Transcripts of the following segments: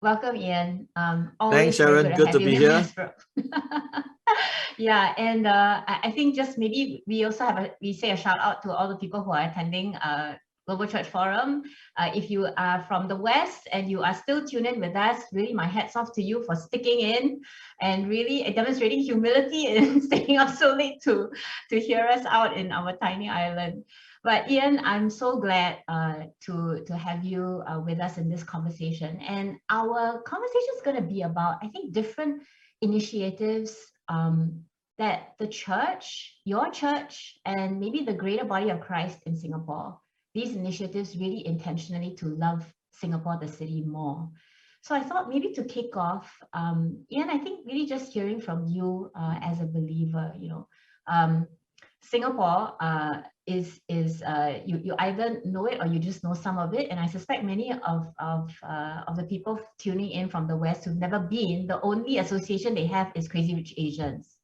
Welcome, Ian. Thanks, Always very Sharon. good to Good have to you be in here. Westbrook. Yeah, and I think just maybe we also we say a shout out to all the people who are attending Global Church Forum. If you are from the West and you are still tuned in with us, really my hats off to you for sticking in and really demonstrating humility and staying up so late to hear us out in our tiny island. But Ian, I'm so glad to have you with us in this conversation. And our conversation is going to be about, I think, different initiatives that the church, your church, and maybe the greater body of Christ in Singapore, these initiatives really intentionally to love Singapore, the city, more. So I thought maybe to kick off, Ian, I think really just hearing from you as a believer, Singapore is you either know it or you just know some of it, and I suspect many of the people tuning in from the West who've never been, the only association they have is Crazy Rich Asians,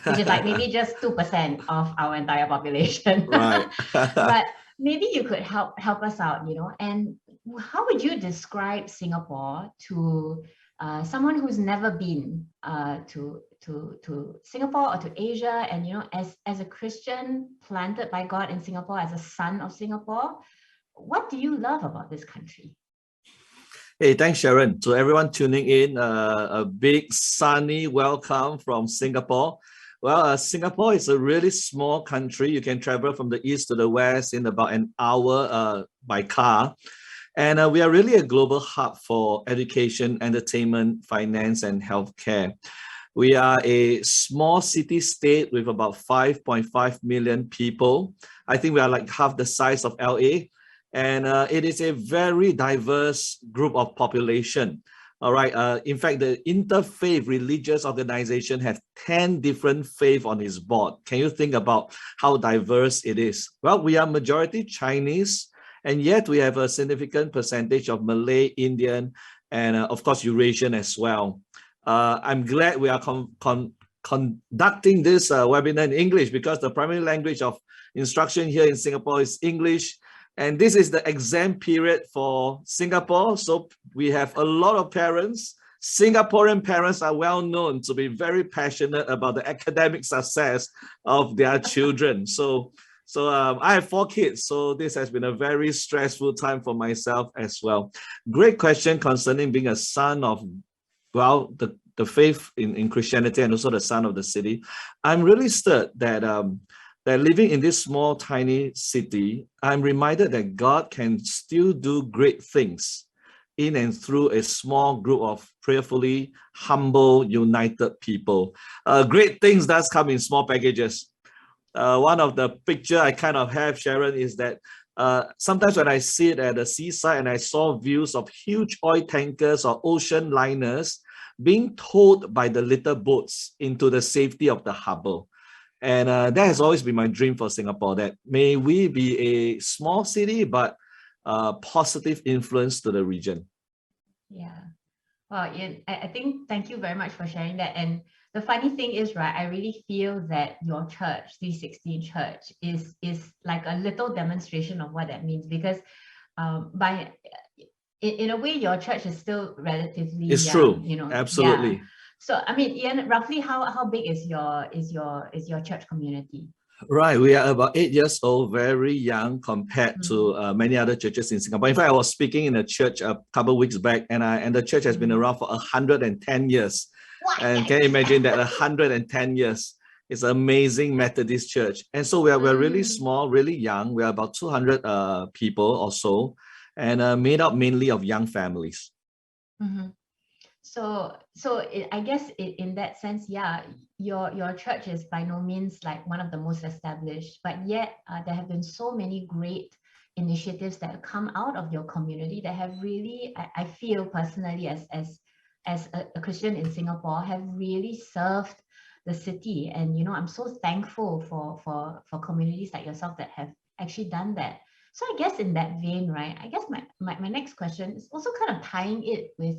which is like maybe just 2% of our entire population. Right. But maybe you could help us out, and how would you describe Singapore to someone who's never been to Singapore or to Asia, and as a Christian planted by God in Singapore, as a son of Singapore, what do you love about this country? Hey, thanks, Sharon. To everyone tuning in, a big sunny welcome from Singapore. Well, Singapore is a really small country. You can travel from the east to the west in about an hour by car. And we are really a global hub for education, entertainment, finance, and healthcare. We are a small city state with about 5.5 million people. I think we are like half the size of LA. And it is a very diverse group of population. All right. In fact, the Interfaith Religious Organization has 10 different faiths on its board. Can you think about how diverse it is? Well, we are majority Chinese, and yet we have a significant percentage of Malay, Indian, and of course, Eurasian as well. I'm glad we are conducting this webinar in English, because the primary language of instruction here in Singapore is English. And this is the exam period for Singapore. So we have a lot of parents. Singaporean parents are well known to be very passionate about the academic success of their children. So I have 4 kids, so this has been a very stressful time for myself as well. Great question concerning being a son of, well, the faith in Christianity and also the son of the city. I'm really stirred that living in this small, tiny city, I'm reminded that God can still do great things in and through a small group of prayerfully humble, united people. Great things does come in small packages. One of the picture I kind of have, Sharon, is that sometimes when I sit at the seaside and I saw views of huge oil tankers or ocean liners being towed by the little boats into the safety of the harbor. And that has always been my dream for Singapore, that may we be a small city, but positive influence to the region. Yeah. Well, Ian, I think thank you very much for sharing that. And the funny thing is, right, I really feel that your church, 316 Church, is like a little demonstration of what that means, because in a way, your church is still relatively it's young, true. Absolutely. Yeah. So I mean, Ian, roughly how big is your church community? Right, we are about 8 years old, very young compared to many other churches in Singapore. In fact, I was speaking in a church a couple of weeks back, and the church has been around for 110 years. What? And can you imagine that 110 years? It's an amazing Methodist church. And so we're really small, really young. We're about 200 people or so, and made up mainly of young families. So I guess in that sense, yeah, your church is by no means like one of the most established, but yet there have been so many great initiatives that have come out of your community that have really, I feel personally as a Christian in Singapore, have really served the city. And I'm so thankful for communities like yourself that have actually done that. So I guess in that vein, right, I guess my next question is also kind of tying it with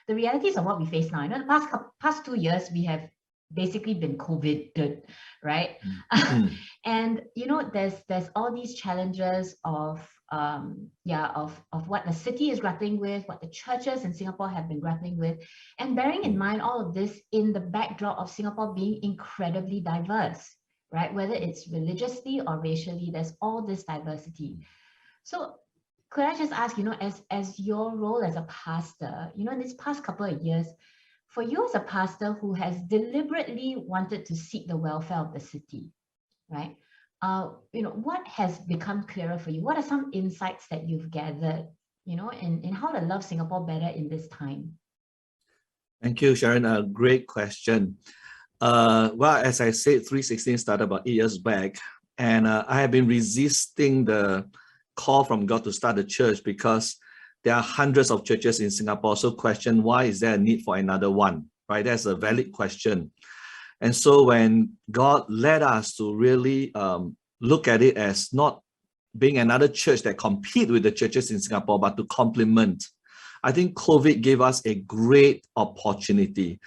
the realities of what we face now. The past 2 years, we have basically been COVIDed, right? And there's all these challenges of what the city is grappling with, what the churches in Singapore have been grappling with, and bearing in mind all of this in the backdrop of Singapore being incredibly diverse, right? Whether it's religiously or racially, there's all this diversity. So could I just ask, as your role as a pastor, in this past couple of years, for you as a pastor who has deliberately wanted to seek the welfare of the city, right? What has become clearer for you? What are some insights that you've gathered, in how to love Singapore better in this time? Thank you, Sharon. A great question. Well, as I said, 316 started about 8 years back, and I have been resisting the call from God to start a church because there are hundreds of churches in Singapore. So question, why is there a need for another one, right? That's a valid question. And so when God led us to really look at it as not being another church that compete with the churches in Singapore, but to complement, I think COVID gave us a great opportunity.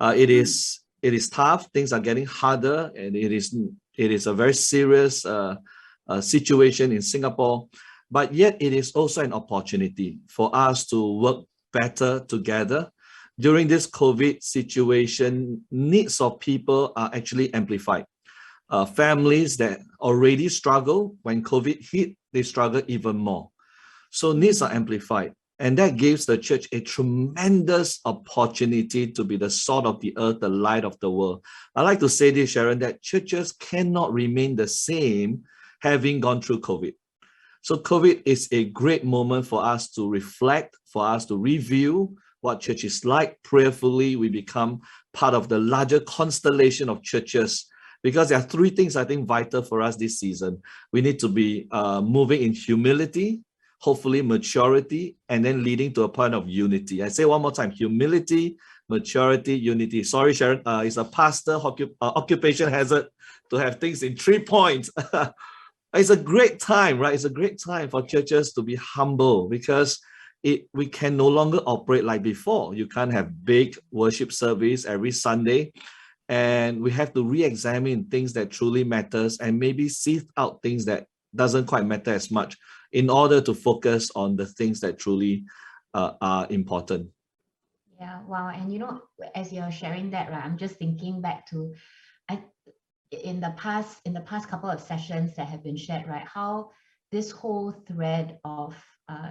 It is tough. Things are getting harder, and it is a very serious situation in Singapore. But yet it is also an opportunity for us to work better together. During this COVID situation, needs of people are actually amplified. Families that already struggle, when COVID hit, they struggle even more. So needs are amplified. And that gives the church a tremendous opportunity to be the salt of the earth, the light of the world. I like to say this, Sharon, that churches cannot remain the same having gone through COVID. So COVID is a great moment for us to reflect, for us to review what church is like. Prayerfully, we become part of the larger constellation of churches, because there are three things I think vital for us this season. We need to be moving in humility, hopefully maturity, and then leading to a point of unity. I say one more time, humility, maturity, unity. Sorry, Sharon, it's a pastor occupation hazard to have things in 3 points. It's a great time, right? It's a great time for churches to be humble, because we can no longer operate like before. You can't have big worship service every Sunday, and we have to re-examine things that truly matters and maybe sift out things that doesn't quite matter as much in order to focus on the things that truly are important. Yeah, wow. And as you're sharing that, right, I'm just thinking back to in the past couple of sessions that have been shared, right, how this whole thread of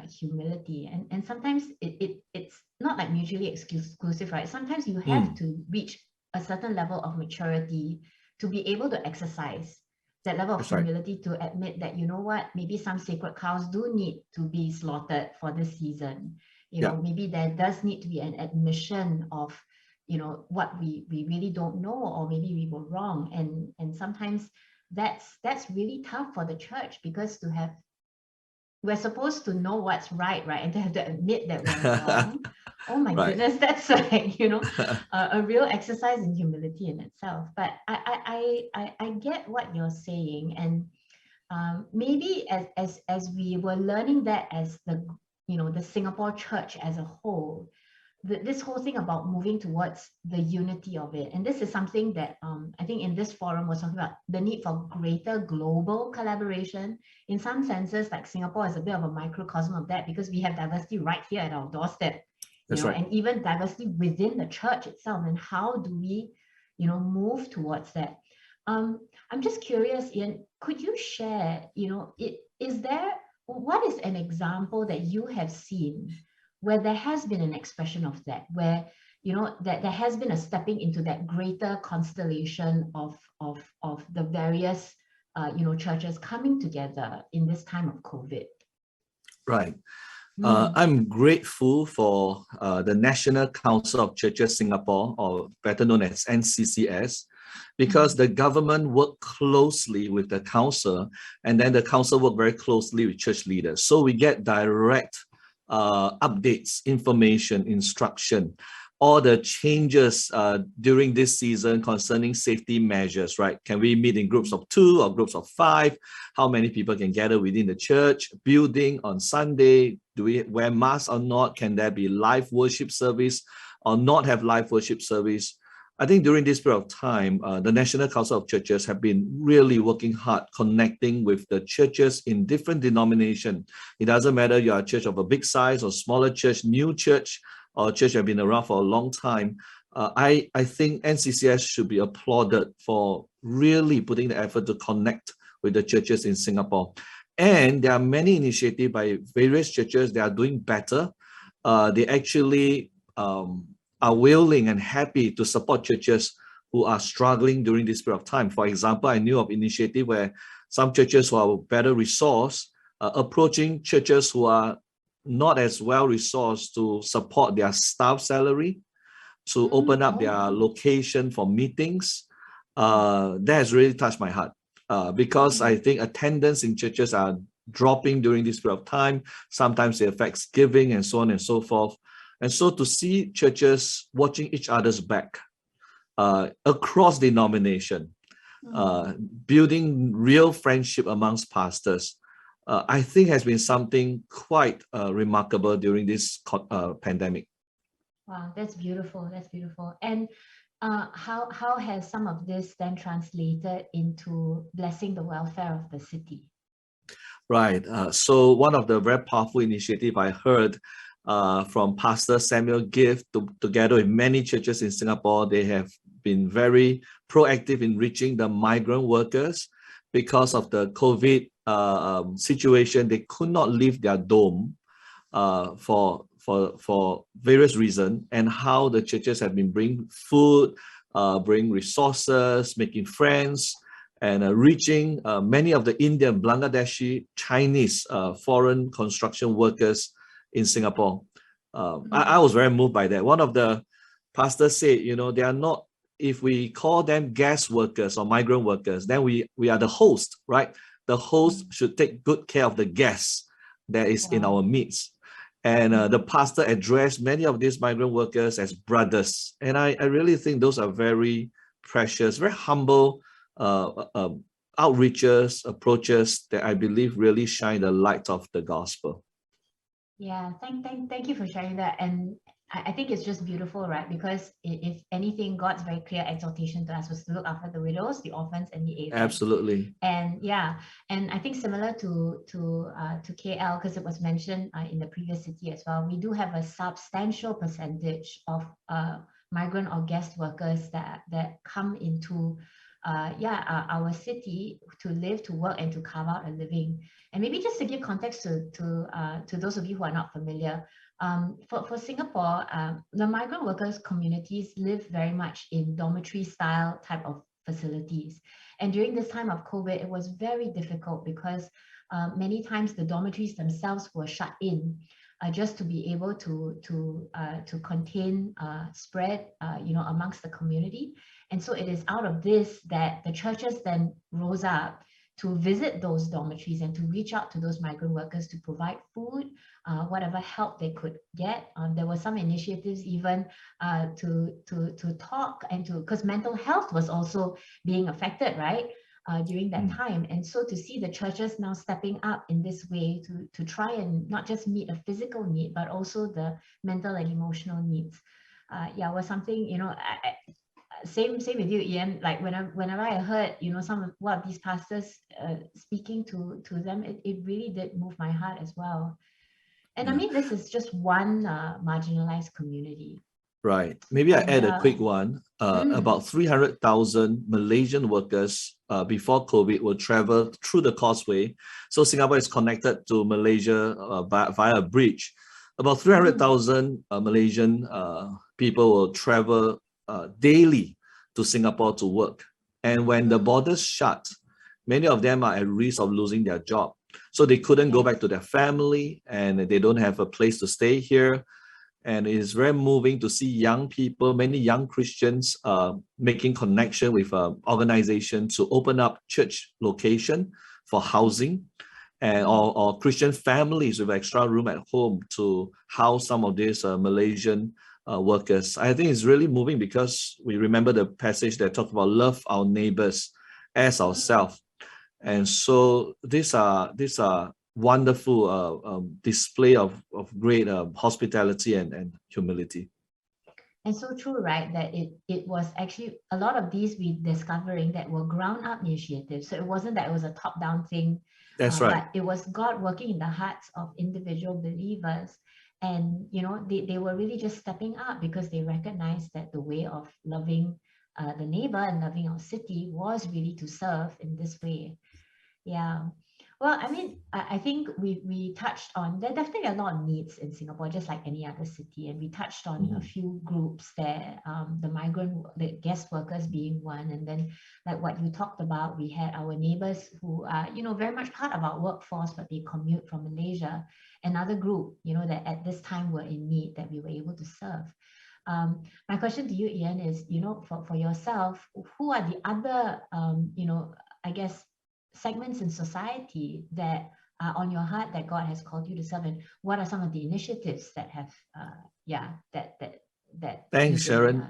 humility, and sometimes it's not like mutually exclusive, right? Sometimes you have to reach a certain level of maturity to be able to exercise that level of humility, to admit that, maybe some sacred cows do need to be slaughtered for this season. Maybe there does need to be an admission of what we really don't know, or maybe we were wrong, and sometimes that's really tough for the church, because we're supposed to know what's right, and to have to admit that we're wrong. Oh my goodness, that's like a real exercise in humility in itself. But I get what you're saying, and maybe as we were learning that as the Singapore church as a whole, this whole thing about moving towards the unity of it. And this is something that I think in this forum was talking about the need for greater global collaboration. In some senses, like Singapore is a bit of a microcosm of that, because we have diversity right here at our doorstep. That's right. And even diversity within the church itself. And how do we, move towards that? I'm just curious, Ian, could you share, what is an example that you have seen where there has been an expression of that, where that there has been a stepping into that greater constellation of the various churches coming together in this time of COVID? Right. I'm grateful for the National Council of Churches Singapore, or better known as NCCS, because the government worked closely with the council, and then the council worked very closely with church leaders. So we get direct updates, information, instruction, all the changes during this season concerning safety measures, right? Can we meet in groups of 2 or groups of 5? How many people can gather within the church building on Sunday? Do we wear masks or not? Can there be live worship service or not have live worship service? I think during this period of time, the National Council of Churches have been really working hard, connecting with the churches in different denomination. It doesn't matter you are a church of a big size or smaller church, new church, or church have been around for a long time. I think NCCS should be applauded for really putting the effort to connect with the churches in Singapore. And there are many initiatives by various churches that are doing better. They actually are willing and happy to support churches who are struggling during this period of time. For example, I knew of initiative where some churches who are better resourced approaching churches who are not as well resourced to support their staff salary, to open up their location for meetings. That has really touched my heart because I think attendance in churches are dropping during this period of time. Sometimes it affects giving and so on and so forth. And so to see churches watching each other's back across denomination, building real friendship amongst pastors, I think has been something quite remarkable during this pandemic. Wow, that's beautiful. That's beautiful. And how has some of this then translated into blessing the welfare of the city? Right. So one of the very powerful initiatives I heard from Pastor Samuel Gift, together with many churches in Singapore, they have been very proactive in reaching the migrant workers. Because of the COVID situation, they could not leave their dome for various reasons, and how the churches have been bringing food, bring resources, making friends, and reaching many of the Indian, Bangladeshi, Chinese foreign construction workers in Singapore. I was very moved by that. One of the pastors said, you know, they are not, if we call them guest workers or migrant workers, then we are the host, right? The host should take good care of the guests that is in our midst. And the pastor addressed many of these migrant workers as brothers. And I really think those are very precious, very humble outreaches, approaches that I believe really shine the light of the gospel. Yeah, thank you for sharing that. And I think it's just beautiful, right? Because if anything, God's very clear exhortation to us was to look after the widows, the orphans, and the aged. Absolutely. And yeah, and I think similar to KL, because it was mentioned in the previous city as well, we do have a substantial percentage of migrant or guest workers that come into our city to live, to work, and to carve out a living. And maybe just to give context to those of you who are not familiar, for Singapore, the migrant workers communities live very much in dormitory style type of facilities. And during this time of COVID, it was very difficult because many times the dormitories themselves were shut in just to be able to contain spread, amongst the community. And so it is out of this that the churches then rose up to visit those dormitories and to reach out to those migrant workers to provide food, whatever help they could get. There were some initiatives even to talk and because mental health was also being affected, right, during that time. And so to see the churches now stepping up in this way to try and not just meet a physical need, but also the mental and emotional needs, was something, same with you, Ian. Like whenever I heard, some of what these pastors speaking to them, it really did move my heart as well. And I mean, this is just one marginalized community. Right. Maybe I add a quick one. About 300,000 Malaysian workers before COVID will travel through the causeway. So Singapore is connected to Malaysia via a bridge. About 300,000 Malaysian people will travel daily to Singapore to work. And when the borders shut, many of them are at risk of losing their job. So they couldn't go back to their family and they don't have a place to stay here. And it is very moving to see young people, many young Christians making connection with organizations to open up church location for housing, and or Christian families with extra room at home to house some of these Malaysian workers. I think it's really moving because we remember the passage that talks about love our neighbors as ourselves. And so these are wonderful display of great hospitality and humility. And so true, right? That it was actually a lot of these we discovering that were ground up initiatives. So it wasn't that it was a top down thing, That's right. but it was God working in the hearts of individual believers. And they were really just stepping up because they recognized that the way of loving the neighbor and loving our city was really to serve in this way. Yeah. Well, I mean, I think we touched on, there are definitely a lot of needs in Singapore, just like any other city. And we touched on a few groups there, the guest workers being one. And then like what you talked about, we had our neighbors who are, very much part of our workforce, but they commute from Malaysia. Another group, that at this time were in need that we were able to serve. My question to you, Ian, is, for yourself, who are the other, I guess, segments in society that are on your heart that God has called you to serve, and what are some of the initiatives that have that Thanks, Sharon.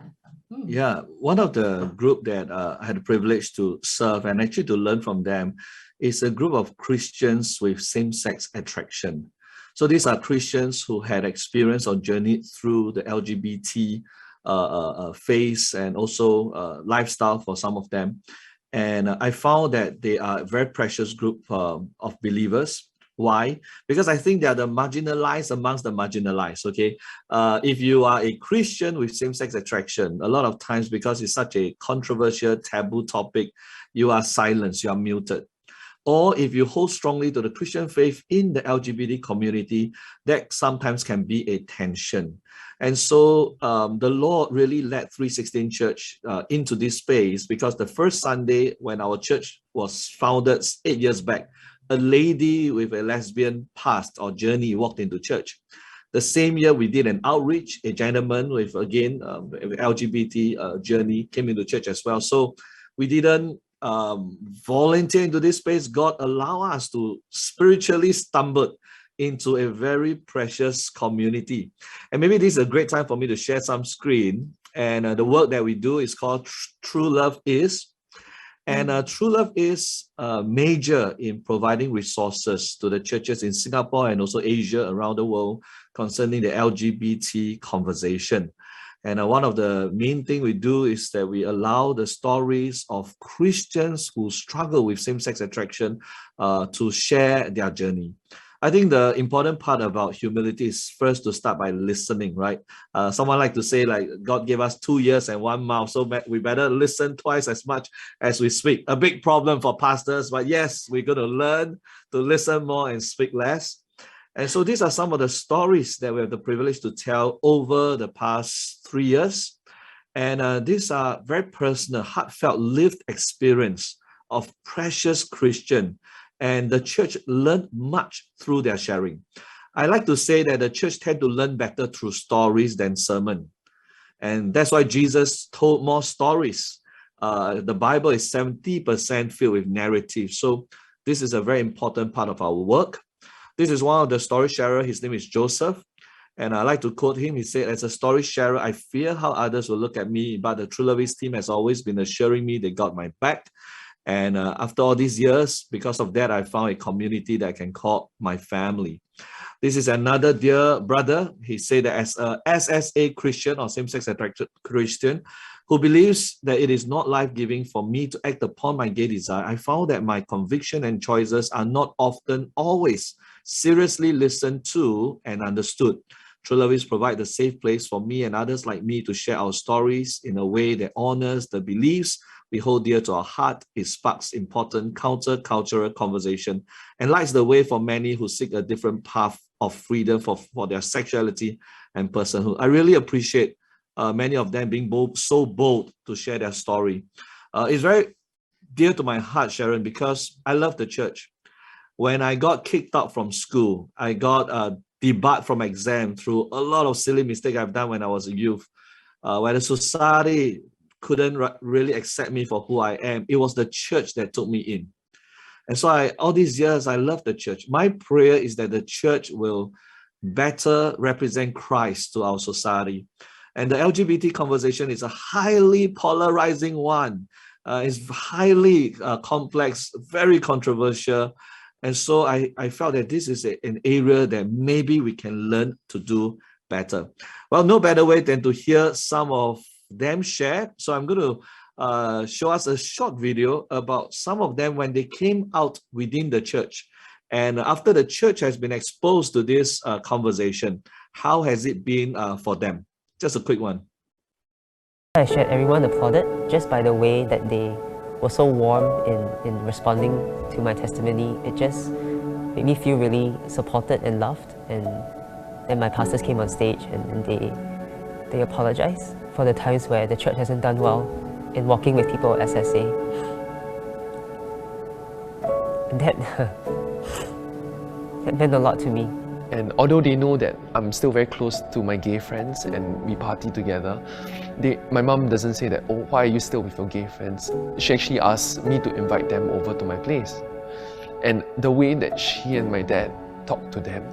Yeah, one of the group that I had the privilege to serve and actually to learn from them is a group of Christians with same-sex attraction. So these are Christians who had experienced or journeyed through the LGBT phase and also lifestyle for some of them. And I found that they are a very precious group of believers. Why? Because I think they are the marginalized amongst the marginalized, okay? If you are a Christian with same-sex attraction, a lot of times because it's such a controversial, taboo topic, you are silenced, you are muted. Or if you hold strongly to the Christian faith in the LGBT community, that sometimes can be a tension. And so the Lord really led 316 Church into this space, because the first Sunday when our church was founded 8 years back, a lady with a lesbian past or journey walked into church. The same year we did an outreach, a gentleman with, again, LGBT journey came into church as well. So we didn't volunteer into this space. God allowed us to spiritually stumble into a very precious community. And maybe this is a great time for me to share some screen. And the work that we do is called True Love Is. And True Love is major in providing resources to the churches in Singapore and also Asia, around the world, concerning the LGBT conversation. And one of the main things we do is that we allow the stories of Christians who struggle with same-sex attraction to share their journey. I think the important part about humility is first to start by listening, right? Someone like to say, like, God gave us 2 ears and 1 mouth, so we better listen twice as much as we speak. A big problem for pastors, but yes, we're going to learn to listen more and speak less. And so these are some of the stories that we have the privilege to tell over the past 3 years. And these are very personal, heartfelt, lived experience of precious Christian. And the church learned much through their sharing. I like to say that the church tend to learn better through stories than sermon. And that's why Jesus told more stories. The Bible is 70% filled with narrative. So this is a very important part of our work. This is one of the story sharer. His name is Joseph. And I like to quote him. He said, as a story sharer, I fear how others will look at me, but the True Love's team has always been assuring me they got my back. And after all these years, because of that, I found a community that I can call my family. This is another dear brother. He said that as a SSA Christian or same-sex attracted Christian who believes that it is not life-giving for me to act upon my gay desire, I found that my conviction and choices are not often always seriously listened to and understood. True Loves provide a safe place for me and others like me to share our stories in a way that honors the beliefs we hold dear to our heart. It sparks important counter-cultural conversation and lights the way for many who seek a different path of freedom for their sexuality and personhood. I really appreciate many of them being so bold to share their story. It's very dear to my heart, Sharon, because I love the church. When I got kicked out from school, I got debarred from exam through a lot of silly mistakes I've done when I was a youth. When the society couldn't really accept me for who I am, it was the church that took me in. And so all these years, I love the church. My prayer is that the church will better represent Christ to our society. And the LGBT conversation is a highly polarizing one. It's highly complex, very controversial. And so I felt that this is an area that maybe we can learn to do better. Well, no better way than to hear some of them share. So I'm going to show us a short video about some of them when they came out within the church. And after the church has been exposed to this conversation, how has it been for them? Just a quick one. I shared, everyone applauded just by the way that they were so warm in responding to my testimony. It just made me feel really supported and loved. And then my pastors came on stage and they apologized for the times where the church hasn't done well in walking with people at SSA. And that meant a lot to me. And although they know that I'm still very close to my gay friends and we party together, my mom doesn't say that, oh, why are you still with your gay friends? She actually asked me to invite them over to my place. And the way that she and my dad talk to them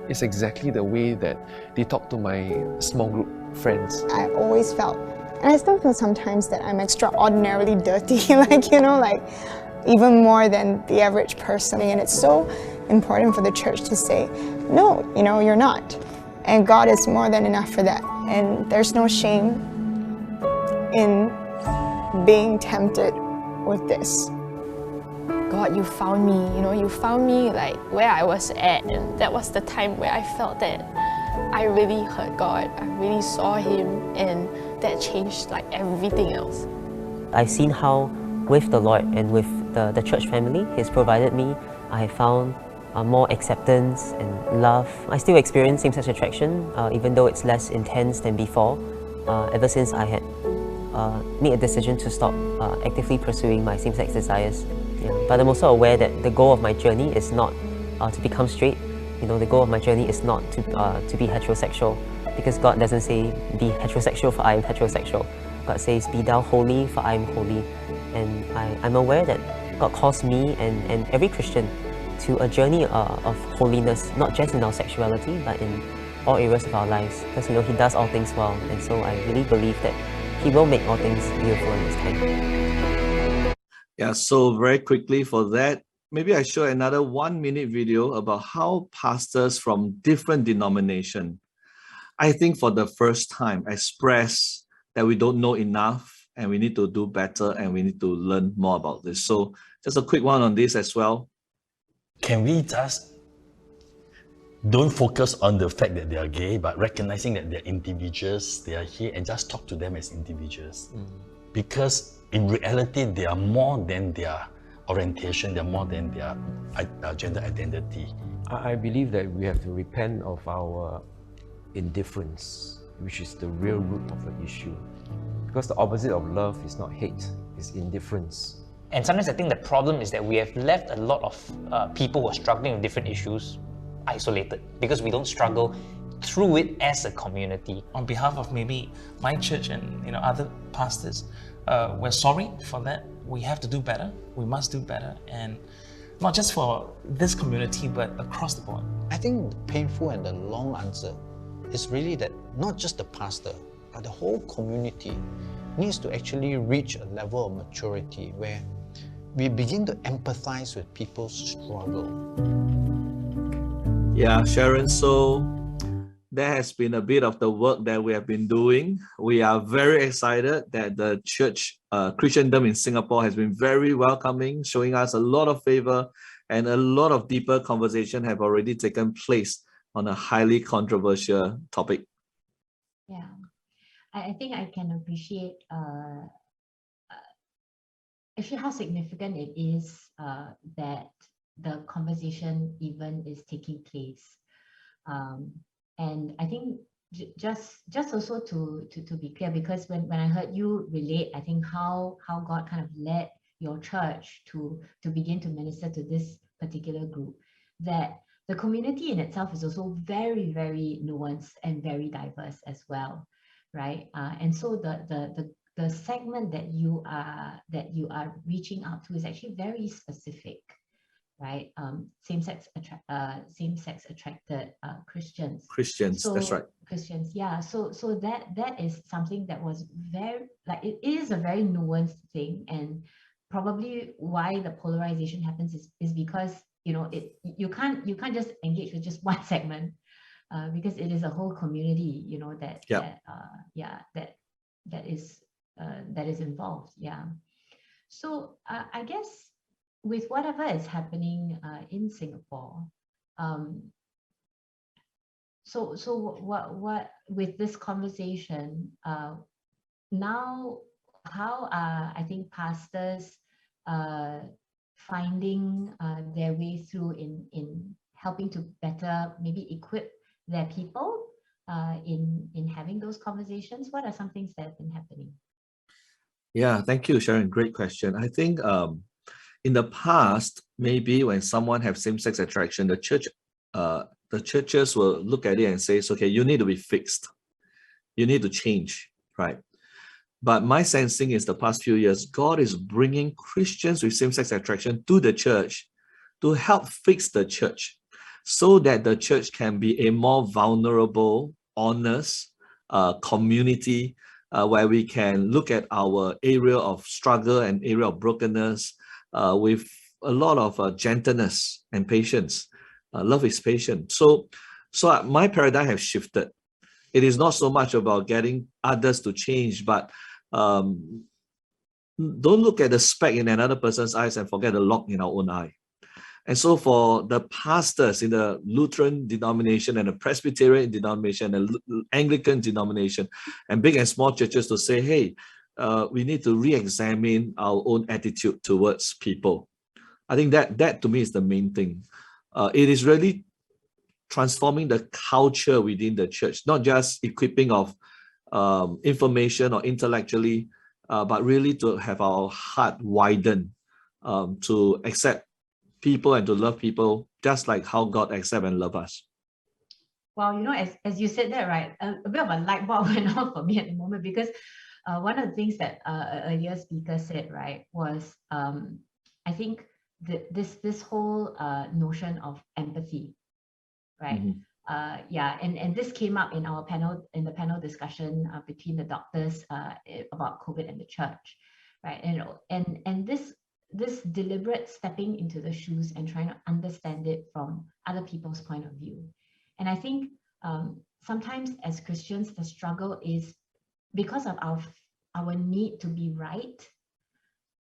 is exactly the way that they talk to my small group friends. I always felt, and I still feel sometimes, that I'm extraordinarily dirty, like, you know, like even more than the average person. And it's so important for the church to say, no, you know, you're not. And God is more than enough for that. And there's no shame in being tempted with this. God, you found me, you know, you found me like where I was at, and that was the time where I felt that I really heard God, I really saw Him, and that changed like everything else. I've seen how with the Lord and with the church family, He's provided me. I found more acceptance and love. I still experience same-sex attraction, even though it's less intense than before, ever since I had made a decision to stop actively pursuing my same-sex desires. Yeah. But I'm also aware that the goal of my journey is not to become straight. You know, the goal of my journey is not to be heterosexual, because God doesn't say be heterosexual for I am heterosexual. God says be thou holy for I am holy. And I'm aware that God calls me and every Christian to a journey of holiness, not just in our sexuality, but in all areas of our lives. Because, you know, He does all things well, and so I really believe that He will make all things beautiful in His time. Yeah, so very quickly for that, maybe I show another 1-minute video about how pastors from different denominations, I think for the first time, express that we don't know enough and we need to do better and we need to learn more about this. So just a quick one on this as well. Can we just don't focus on the fact that they are gay, but recognizing that they're individuals, they are here, and just talk to them as individuals? Because in reality, they are more than their orientation, they're more than their gender identity. I believe that we have to repent of our indifference, which is the real root of the issue. Because the opposite of love is not hate, it's indifference. And sometimes I think the problem is that we have left a lot of people who are struggling with different issues isolated, because we don't struggle through it as a community. On behalf of maybe my church and other pastors, we're sorry for that. We have to do better. We must do better, and not just for this community, but across the board. I think the painful and the long answer is really that not just the pastor, but the whole community needs to actually reach a level of maturity where we begin to empathize with people's struggle. Yeah, Sharon, so there has been a bit of the work that we have been doing. We are very excited that the church Christendom in Singapore has been very welcoming, showing us a lot of favor, and a lot of deeper conversation have already taken place on a highly controversial topic. Yeah, I think I can appreciate actually how significant it is that the conversation even is taking place. And I think just also to be clear, because when I heard you relate, I think how God kind of led your church to begin to minister to this particular group, that the community in itself is also very, very nuanced and very diverse as well, right? And so the segment that you are reaching out to is actually very specific, right? Same-sex attracted Christians. So, that's right. Christians, yeah. So that is something that was very, like, it is a very nuanced thing, and probably why the polarization happens is because you can't just engage with just one segment. because it is a whole community, you know, that Yep. that is involved. Yeah. So I guess with whatever is happening in Singapore, so what with this conversation now, how are, I think, pastors finding their way through in helping to better maybe equip their people in having those conversations? What are some things that have been happening? Yeah, thank you, Sharon. Great question. I think in the past, maybe when someone have same-sex attraction, the churches will look at it and say, okay, you need to be fixed. You need to change, right? But my sensing is the past few years, God is bringing Christians with same-sex attraction to the church to help fix the church so that the church can be a more vulnerable, honest community where we can look at our area of struggle and area of brokenness with a lot of gentleness and patience. Love is patient. So my paradigm has shifted. It is not so much about getting others to change, but don't look at the speck in another person's eyes and forget the log in our own eye. And so for the pastors in the Lutheran denomination and the Presbyterian denomination and the Anglican denomination and big and small churches to say, hey, we need to re-examine our own attitude towards people. I think that to me is the main thing. It is really transforming the culture within the church, not just equipping of information or intellectually, but really to have our heart widen to accept people and to love people just like how God accepts and loves us. Well, you know, as you said that, right, a bit of a light bulb went off for me at the moment, because one of the things that earlier speaker said, right, was I think this whole notion of empathy, right? And this came up in our panel, in the panel discussion between the doctors about COVID and the church, right? And this deliberate stepping into the shoes and trying to understand it from other people's point of view. And I think sometimes as Christians, the struggle is because of our need to be right.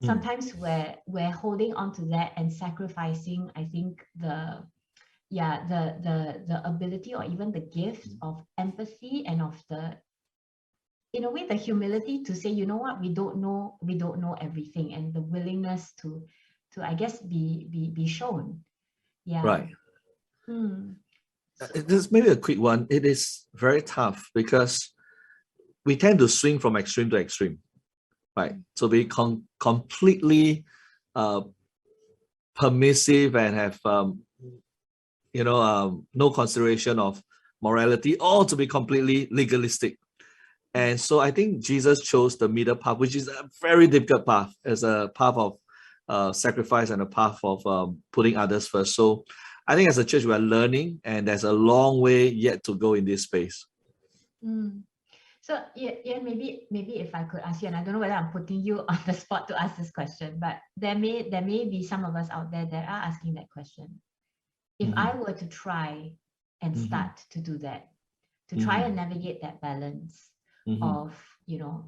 Sometimes we're holding on to that and sacrificing, I think, the ability or even the gift of empathy and of the, in a way, the humility to say, you know what, we don't know everything, and the willingness to I guess be shown. Yeah. Right. This maybe a quick one. It is very tough because we tend to swing from extreme to extreme, right? So be completely permissive and have no consideration of morality, or to be completely legalistic. And so I think Jesus chose the middle path, which is a very difficult path, as a path of sacrifice and a path of putting others first. So I think as a church, we are learning, and there's a long way yet to go in this space. So yeah, maybe if I could ask you, and I don't know whether I'm putting you on the spot to ask this question, but there may be some of us out there that are asking that question. If I were to try and start to do that, to try and navigate that balance of,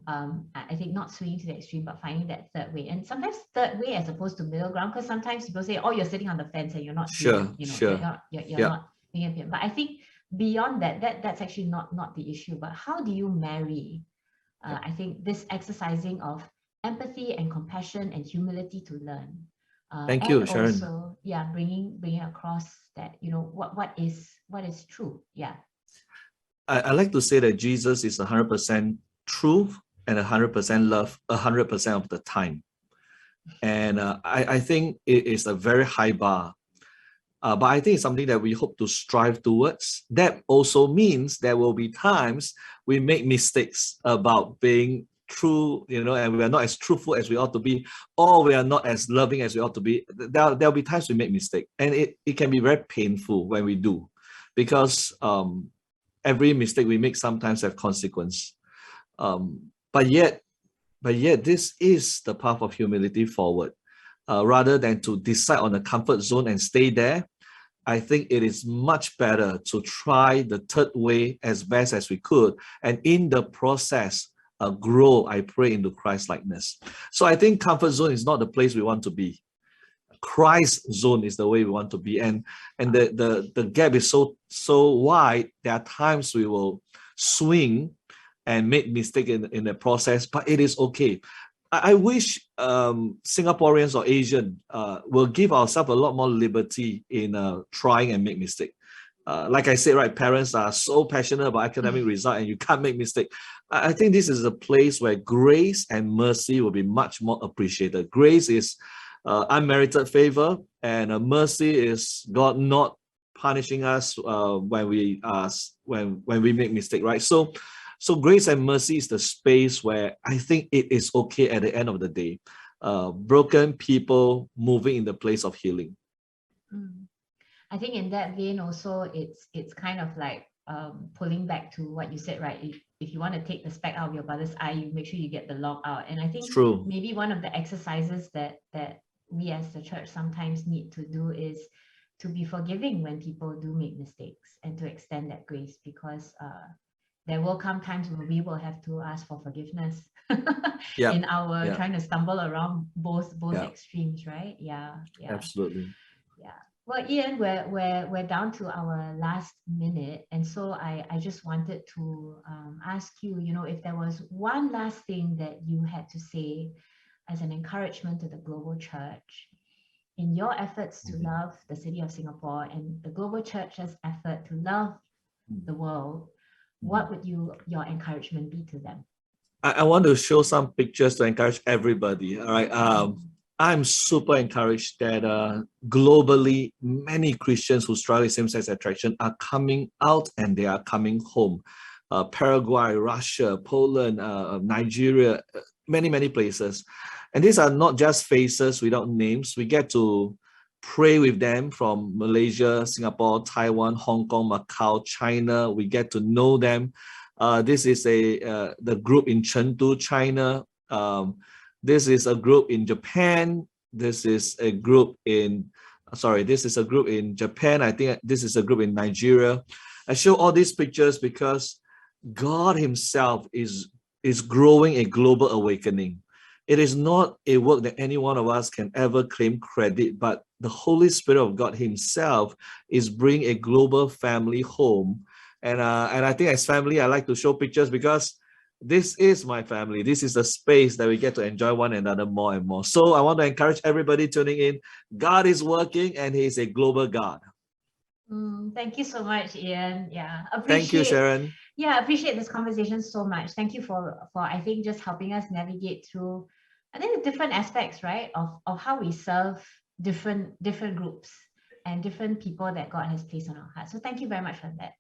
I think not swinging to the extreme, but finding that third way. And sometimes third way as opposed to middle ground, because sometimes people say, oh, you're sitting on the fence and you're not doing, you're not being a. But I think beyond that's actually not the issue. But how do you marry, I think, this exercising of empathy and compassion and humility to learn? Thank you, Sharon. Also, bringing across that, what is true. Yeah. I like to say that Jesus is 100% truth and 100% love 100% of the time. And I think it is a very high bar. But I think it's something that we hope to strive towards. That also means there will be times we make mistakes about being true, and we are not as truthful as we ought to be, or we are not as loving as we ought to be. There'll be times we make mistakes, and it can be very painful when we do, because every mistake we make sometimes have consequence. But yet this is the path of humility forward. Rather than to decide on a comfort zone and stay there, I think it is much better to try the third way as best as we could, and in the process, grow, I pray, into Christ-likeness. So I think comfort zone is not the place we want to be. Christ zone is the way we want to be, and the gap is so wide. There are times we will swing and make mistake in the process, but it is okay. I wish Singaporeans or Asian will give ourselves a lot more liberty in trying and make mistake. Like I said, right, parents are so passionate about academic result and you can't make mistake. I think this is a place where grace and mercy will be much more appreciated. Grace is unmerited favor, and mercy is God not punishing us when we make mistake, right? So grace and mercy is the space where I think it is okay at the end of the day. Broken people moving in the place of healing. I think in that vein also, it's kind of like pulling back to what you said, right? If you want to take the speck out of your brother's eye, you make sure you get the log out. And I think maybe one of the exercises that we as the church sometimes need to do is to be forgiving when people do make mistakes and to extend that grace, because there will come times where we will have to ask for forgiveness in our trying to stumble around both extremes, right? Yeah. Absolutely. Yeah. Well, Ian, we're down to our last minute, and so I just wanted to ask you, if there was one last thing that you had to say as an encouragement to the global church in your efforts to love the city of Singapore and the global church's effort to love the world, what would your encouragement be to them? I want to show some pictures to encourage everybody. All right. I'm super encouraged that globally, many Christians who struggle with same-sex attraction are coming out and they are coming home. Paraguay, Russia, Poland, Nigeria, many places. And these are not just faces without names. We get to pray with them from Malaysia, Singapore, Taiwan, Hong Kong, Macau, China. We get to know them. This is the group in Chengdu, China. This is a group in Japan. This is a group in Japan. I think this is a group in Nigeria. I show all these pictures because God himself is growing a global awakening. It is not a work that any one of us can ever claim credit, but the Holy Spirit of God himself is bringing a global family home. And I think as family, I like to show pictures because this is my family. This is the space that we get to enjoy one another more and more. So I want to encourage everybody tuning in. God is working and he is a global God. Thank you so much, Ian. Yeah, thank you, Sharon. Yeah, I appreciate this conversation so much. Thank you for I think just helping us navigate through, I think, the different aspects, right, of how we serve different groups and different people that God has placed on our hearts. So thank you very much for that.